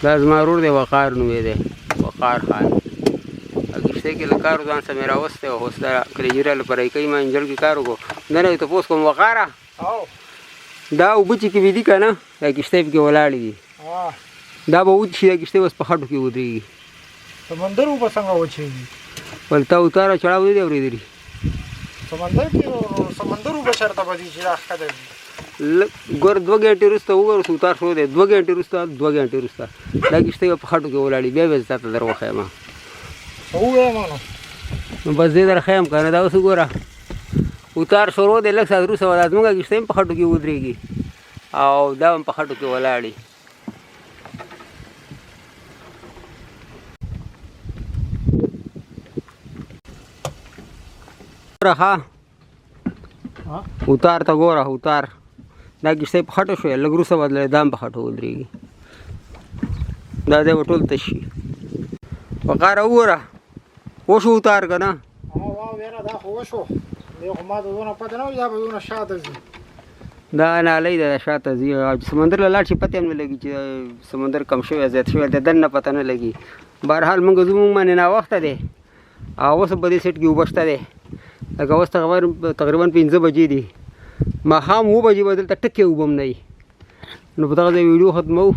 دا زما ورور دی وقار نوم یې دی وقار خان کښتۍ کې له کار ځان سره مې راوستی او اوس دا کلیجره لپاره یې کوي ما انجل کې کار وکړو نه نه تپوس کوم وقاره دا اوبه چې کې ویدي که نه دا کښتۍ پکې ولاړې دي دا به وچ شي دا کښتۍ اوس په خټو کې ودرېږي سمندر اوبه څنګه وچېږي ولته اتاره چړاو نه دي اورېدلي سمندر کې سمندر اوبه چېرته به ځي چې دا ښکته ځي ګور 2 غنټې وروسته وګوره چې اتار شو دی 2 غنټې وروسته 2 غنټې وروسته دا کښتۍ به په خټو کې ولاړې بیا به زه تاته در وښیم ووایم نو بس دې در ښیم که نه دا اوس وګوره اتار شروع دی لږ ساعت وروسته به دا زموږ کښتۍ هم په خټو کې ودرېږي او دا هم په خټو کې ولاړې ګوره اتار ته ګوره اتار دا کښتۍ په خټو شوې لږ وروسته بدله دا هم په خټو ودرېږي دا دی به ټول تش شي وقاره وګوره وشو اتار که نه دا خو وشو دی خو ما ته دونه پته نه وي دا به دونه شاته ځي دا نالۍ ده شاته ځي سمندر له لاړ شي پته هم نه لګي چې سمندر کم شوی زیات شوی د دننه پته نه لګي بهرحال موږ زموږ باندې ناوخته دی او اوس په دې سیټ کې اوبه شته دی لکه اوس تقریبا 5 بجې دي ماښام 7 بجې به دلته ټکې اوبه هم نه وي نو په دغه ځای ویډیو ختموو